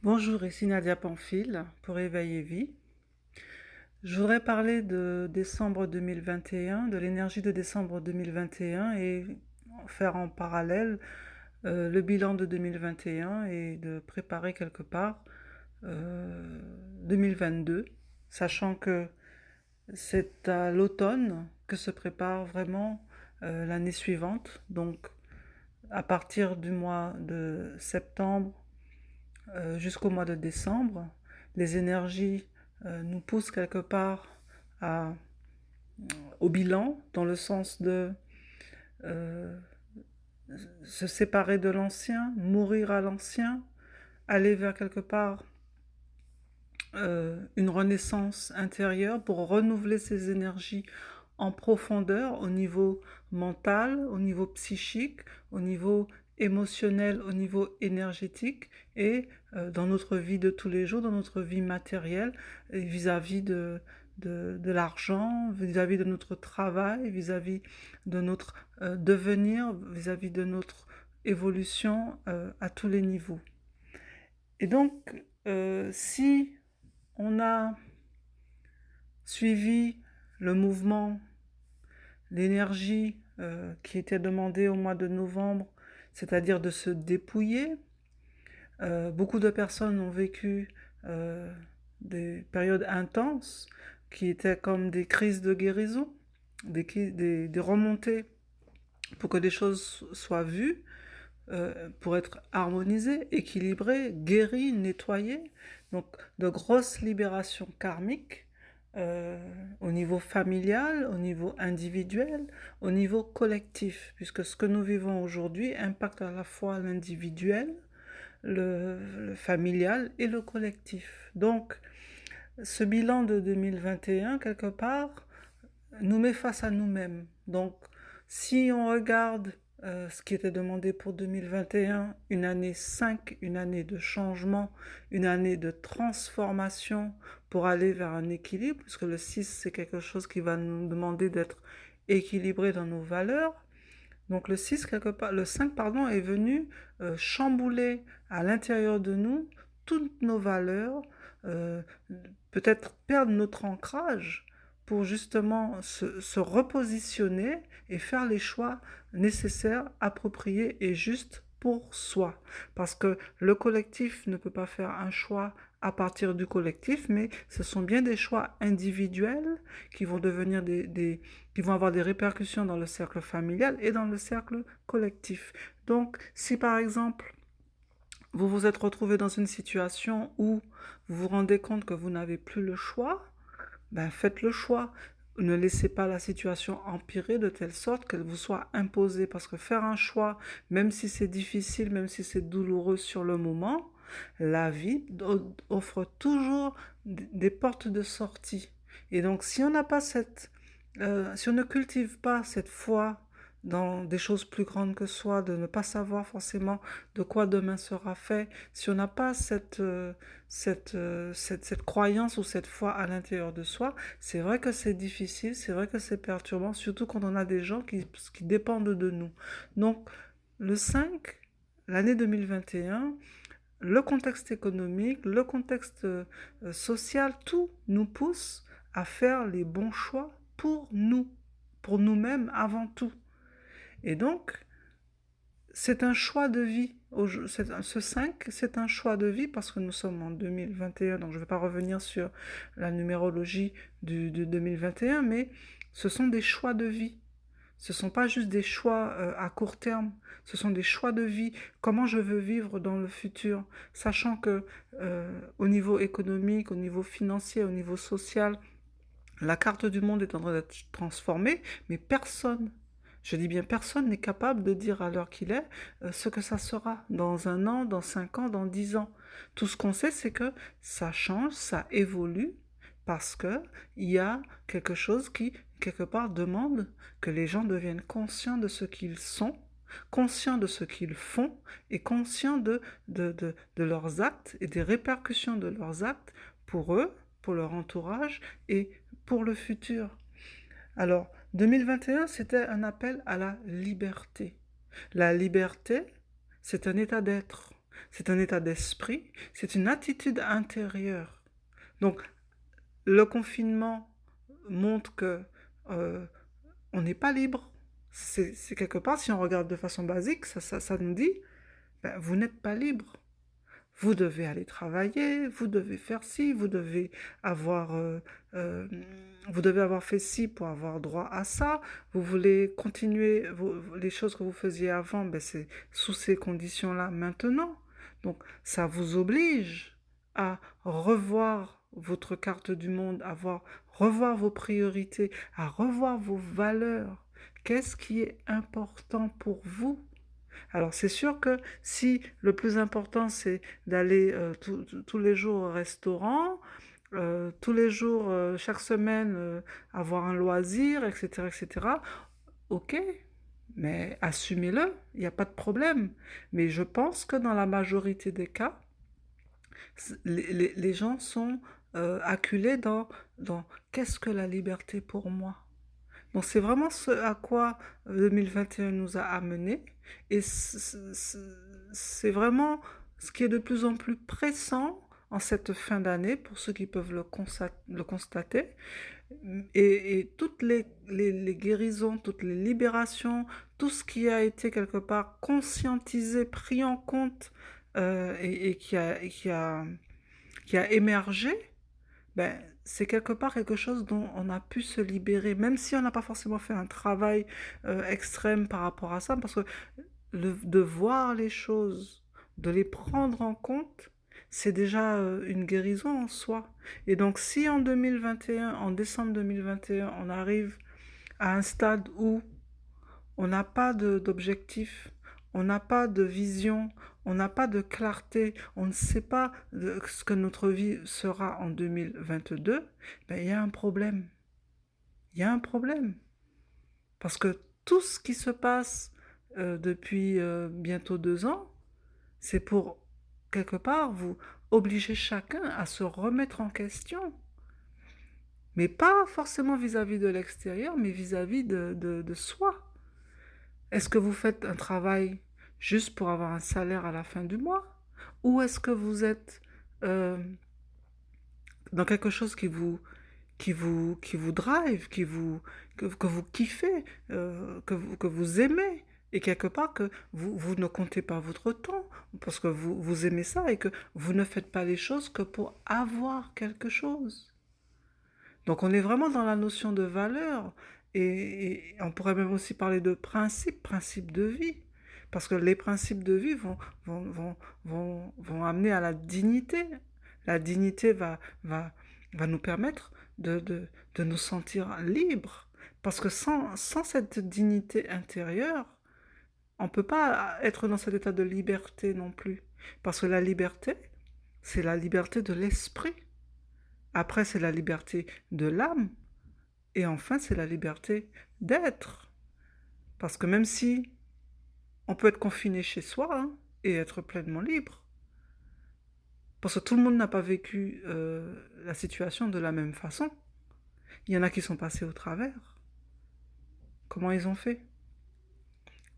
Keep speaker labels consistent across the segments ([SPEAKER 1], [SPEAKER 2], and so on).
[SPEAKER 1] Bonjour, ici Nadia Pamphile pour Éveil et Vie. Je voudrais parler de décembre 2021, de l'énergie de décembre 2021 et faire en parallèle le bilan de 2021 et de préparer quelque part 2022, sachant que c'est à l'automne que se prépare vraiment l'année suivante. Donc à partir du mois de septembre jusqu'au mois de décembre, les énergies nous poussent quelque part à, au bilan, dans le sens de euh, se séparer de l'ancien, mourir à l'ancien, aller vers quelque part une renaissance intérieure pour renouveler ses énergies en profondeur au niveau mental, au niveau psychique, au niveau émotionnel, au niveau énergétique et dans notre vie de tous les jours, dans notre vie matérielle vis-à-vis de l'argent, vis-à-vis de notre travail, vis-à-vis de notre devenir, vis-à-vis de notre évolution à tous les niveaux. Et donc, si on a suivi le mouvement, l'énergie qui était demandée au mois de novembre, c'est-à-dire de se dépouiller. Beaucoup de personnes ont vécu des périodes intenses qui étaient comme des crises de guérison, des remontées pour que des choses soient vues, pour être harmonisées, équilibrées, guéries, nettoyées. Donc de grosses libérations karmiques au niveau familial, au niveau individuel, au niveau collectif, puisque ce que nous vivons aujourd'hui impacte à la fois l'individuel, le familial et le collectif. Donc, ce bilan de 2021, quelque part, nous met face à nous-mêmes. Donc, si on regarde ce qui était demandé pour 2021, une année 5, une année de changement, une année de transformation pour aller vers un équilibre, puisque le 6, c'est quelque chose qui va nous demander d'être équilibré dans nos valeurs. Donc le 6, quelque part, le 5, pardon, est venu chambouler à l'intérieur de nous toutes nos valeurs, euh, peut-être perdre notre ancrage pour justement se repositionner et faire les choix nécessaires, appropriés et justes pour soi. Parce que le collectif ne peut pas faire un choix à partir du collectif, mais ce sont bien des choix individuels qui vont devenir qui vont avoir des répercussions dans le cercle familial et dans le cercle collectif. Donc, si par exemple, vous vous êtes retrouvé dans une situation où vous vous rendez compte que vous n'avez plus le choix, ben faites le choix. Ne laissez pas la situation empirer de telle sorte qu'elle vous soit imposée. Parce que faire un choix, même si c'est difficile, même si c'est douloureux sur le moment, la vie offre toujours des portes de sortie. Et donc, si on n'a pas si on ne cultive pas cette foi dans des choses plus grandes que soi, de ne pas savoir forcément de quoi demain sera fait, si on n'a pas cette croyance ou cette foi à l'intérieur de soi, c'est vrai que c'est difficile, c'est vrai que c'est perturbant, surtout quand on a des gens qui dépendent de nous. Donc, le 5, l'année 2021, le contexte économique, le contexte social, tout nous pousse à faire les bons choix pour nous, pour nous-mêmes avant tout. Et donc, c'est un choix de vie. Ce 5, c'est un choix de vie parce que nous sommes en 2021, donc je ne vais pas revenir sur la numérologie de 2021, mais ce sont des choix de vie. Ce ne sont pas juste des choix à court terme, ce sont des choix de vie. Comment je veux vivre dans le futur, sachant que au niveau économique, au niveau financier, au niveau social, la carte du monde est en train d'être transformée, mais personne, je dis bien personne, n'est capable de dire à l'heure qu'il est ce que ça sera dans un an, dans 5 ans, dans 10 ans. Tout ce qu'on sait, c'est que ça change, ça évolue, parce que il y a quelque chose qui, quelque part, demande que les gens deviennent conscients de ce qu'ils sont, conscients de ce qu'ils font et conscients de leurs actes et des répercussions de leurs actes pour eux, pour leur entourage et pour le futur. Alors, 2021, c'était un appel à la liberté. La liberté, c'est un état d'être. c'est un état d'esprit, c'est une attitude intérieure. Donc, le confinement montre que euh, on n'est pas libre. C'est quelque part, si on regarde de façon basique, ça nous dit, ben, vous n'êtes pas libre. Vous devez aller travailler, vous devez faire ci, avoir, euh, euh, vous devez avoir fait ci pour avoir droit à ça. Vous voulez continuer les choses que vous faisiez avant, ben c'est sous ces conditions-là maintenant. Donc ça vous oblige à revoir votre carte du monde, revoir vos priorités, à revoir vos valeurs. Qu'est-ce qui est important pour vous? Alors c'est sûr que si le plus important c'est d'aller tous les jours au restaurant, tous les jours, chaque semaine, avoir un loisir, etc., ok, mais assumez-le, il n'y a pas de problème. Mais je pense que dans la majorité des cas, les gens sont acculés dans qu'est-ce que la liberté pour moi? Donc c'est vraiment ce à quoi 2021 nous a amené et c'est vraiment ce qui est de plus en plus pressant en cette fin d'année pour ceux qui peuvent le constater. Et toutes les guérisons, toutes les libérations, tout ce qui a été quelque part conscientisé, pris en compte et qui a émergé, ben, c'est quelque part quelque chose dont on a pu se libérer, même si on n'a pas forcément fait un travail extrême par rapport à ça, parce que de voir les choses, de les prendre en compte, c'est déjà une guérison en soi. Et donc si en 2021, en décembre 2021, on arrive à un stade où on n'a pas d'objectif, on n'a pas de vision, on n'a pas de clarté, on ne sait pas ce que notre vie sera en 2022, ben, il y a un problème. Il y a un problème. Parce que tout ce qui se passe depuis bientôt 2 ans, c'est pour, quelque part, vous obliger chacun à se remettre en question. Mais pas forcément vis-à-vis de l'extérieur, mais vis-à-vis de soi. Est-ce que vous faites un travail juste pour avoir un salaire à la fin du mois? Ou est-ce que vous êtes euh, dans quelque chose qui vous drive, que vous kiffez, que vous aimez? Et quelque part que vous ne comptez pas votre temps, parce que vous aimez ça et que vous ne faites pas les choses que pour avoir quelque chose. Donc on est vraiment dans la notion de valeur et on pourrait même aussi parler de principes de vie. Parce que les principes de vie vont amener à la dignité. La dignité va nous permettre de nous sentir libres. Parce que sans cette dignité intérieure, on ne peut pas être dans cet état de liberté non plus. Parce que la liberté, c'est la liberté de l'esprit. Après, c'est la liberté de l'âme. Et enfin, c'est la liberté d'être. Parce que même si on peut être confiné chez soi hein, et être pleinement libre, parce que tout le monde n'a pas vécu la situation de la même façon. Il y en a qui sont passés au travers. Comment ils ont fait?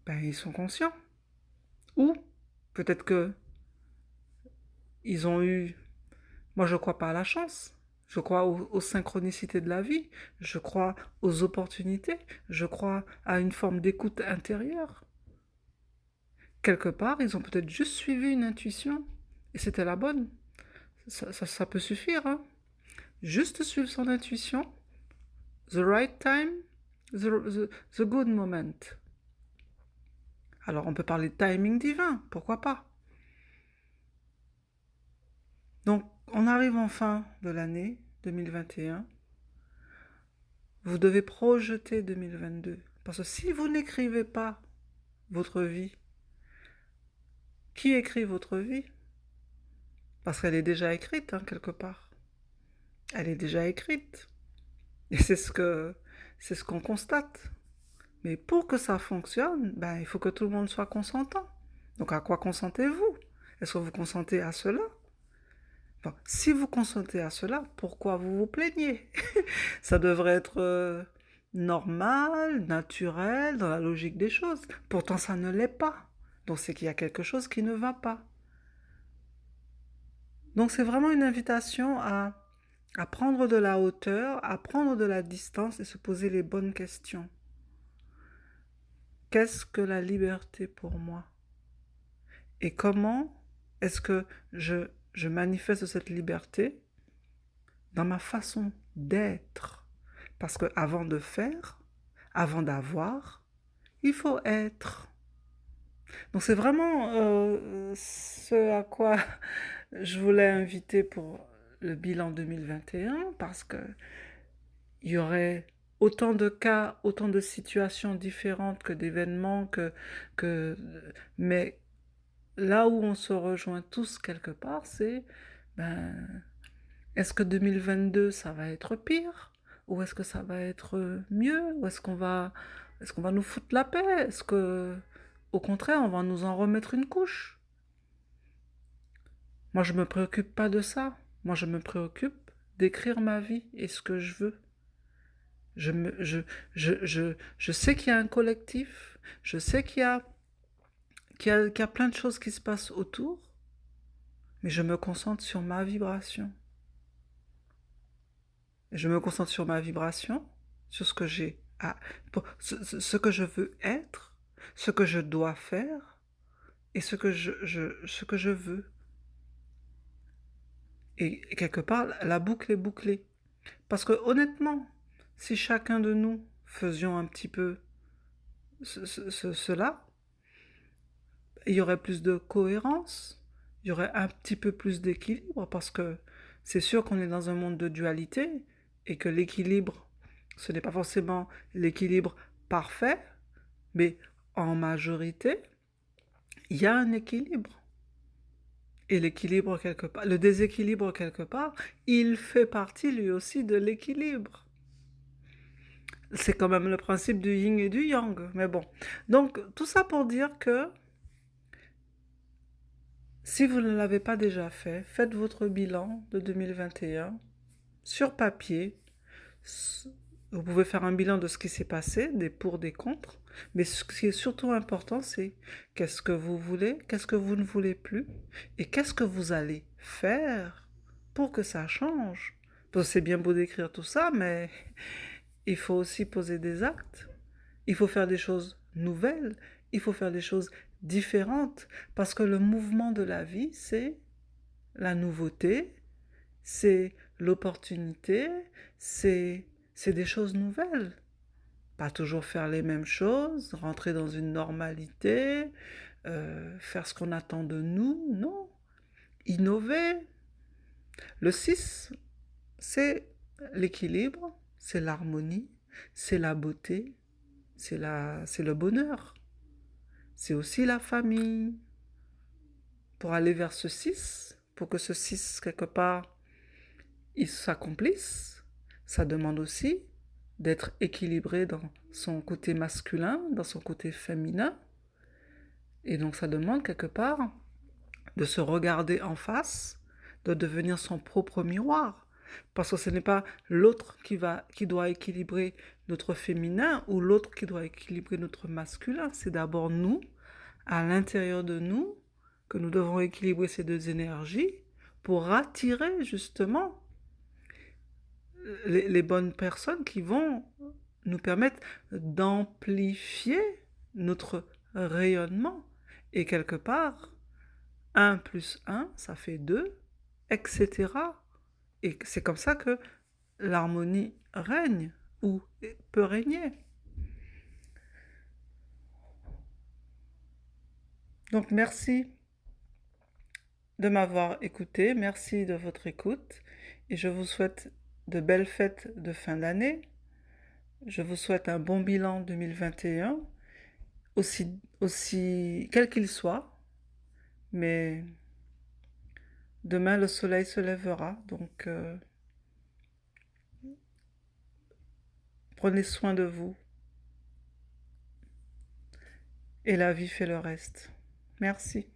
[SPEAKER 1] Ben, ils sont conscients. Ou peut-être que ils ont eu... Moi, je ne crois pas à la chance. Je crois aux synchronicités de la vie. Je crois aux opportunités. Je crois à une forme d'écoute intérieure. Quelque part, ils ont peut-être juste suivi une intuition. Et c'était la bonne. Ça peut suffire. Hein. Juste suivre son intuition. The right time, the good moment. Alors, on peut parler de timing divin. Pourquoi pas? Donc, on arrive en fin de l'année 2021. Vous devez projeter 2022. Parce que si vous n'écrivez pas votre vie, qui écrit votre vie? Parce qu'elle est déjà écrite, hein, quelque part. Elle est déjà écrite. Et c'est ce qu'on constate. Mais pour que ça fonctionne, ben, il faut que tout le monde soit consentant. Donc à quoi consentez-vous? Est-ce que vous consentez à cela? Bon, si vous consentez à cela, pourquoi vous vous plaignez? Ça devrait être normal, naturel, dans la logique des choses. Pourtant, ça ne l'est pas. Donc c'est qu'il y a quelque chose qui ne va pas. Donc c'est vraiment une invitation à prendre de la hauteur, à prendre de la distance et se poser les bonnes questions. Qu'est-ce que la liberté pour moi? Et comment est-ce que je manifeste cette liberté dans ma façon d'être? Parce que avant de faire, avant d'avoir, il faut être. Donc c'est vraiment ce à quoi je voulais inviter pour le bilan 2021 parce que il y aurait autant de cas, autant de situations différentes que d'événements que mais là où on se rejoint tous quelque part, c'est ben est-ce que 2022 ça va être pire ou est-ce que ça va être mieux ou est-ce qu'on va nous foutre la paix? Est-ce que au contraire, on va nous en remettre une couche? Moi, je me préoccupe pas de ça. Moi, je me préoccupe d'écrire ma vie et ce que je veux. Je, me, je sais qu'il y a un collectif, je sais qu'il y a plein de choses qui se passent autour, mais je me concentre sur ma vibration. Je me concentre sur ma vibration, sur ce que j'ai ce que je veux être, ce que je dois faire et ce que je veux. Et quelque part, la boucle est bouclée. Parce que honnêtement, si chacun de nous faisions un petit peu cela, il y aurait plus de cohérence, il y aurait un petit peu plus d'équilibre, parce que c'est sûr qu'on est dans un monde de dualité, et que l'équilibre, ce n'est pas forcément l'équilibre parfait, mais en majorité, il y a un équilibre. Et l'équilibre quelque part, le déséquilibre quelque part, il fait partie lui aussi de l'équilibre. C'est quand même le principe du yin et du yang, mais bon. Donc, tout ça pour dire que si vous ne l'avez pas déjà fait, faites votre bilan de 2021 sur papier. Vous pouvez faire un bilan de ce qui s'est passé, des pour, des contre. Mais ce qui est surtout important, c'est qu'est-ce que vous voulez, qu'est-ce que vous ne voulez plus, et qu'est-ce que vous allez faire pour que ça change. Parce que c'est bien beau d'écrire tout ça, mais il faut aussi poser des actes. Il faut faire des choses nouvelles, il faut faire des choses différentes, parce que le mouvement de la vie, c'est la nouveauté, c'est l'opportunité, c'est des choses nouvelles. Pas toujours faire les mêmes choses, rentrer dans une normalité, faire ce qu'on attend de nous, non. Innover. Le 6, c'est l'équilibre, c'est l'harmonie, c'est la beauté, c'est le bonheur. C'est aussi la famille. Pour aller vers ce 6, pour que ce 6, quelque part, il s'accomplisse, ça demande aussi d'être équilibré dans son côté masculin, dans son côté féminin. Et donc ça demande quelque part de se regarder en face, de devenir son propre miroir. Parce que ce n'est pas l'autre qui doit équilibrer notre féminin ou l'autre qui doit équilibrer notre masculin. C'est d'abord nous, à l'intérieur de nous, que nous devons équilibrer ces deux énergies pour attirer justement les bonnes personnes qui vont nous permettre d'amplifier notre rayonnement. Et quelque part, 1 plus 1, ça fait 2, etc. Et c'est comme ça que l'harmonie règne ou peut régner. Donc merci de m'avoir écouté, merci de votre écoute et je vous souhaite de belles fêtes de fin d'année. Je vous souhaite un bon bilan 2021, aussi quel qu'il soit, mais demain le soleil se lèvera, donc prenez soin de vous et la vie fait le reste. Merci.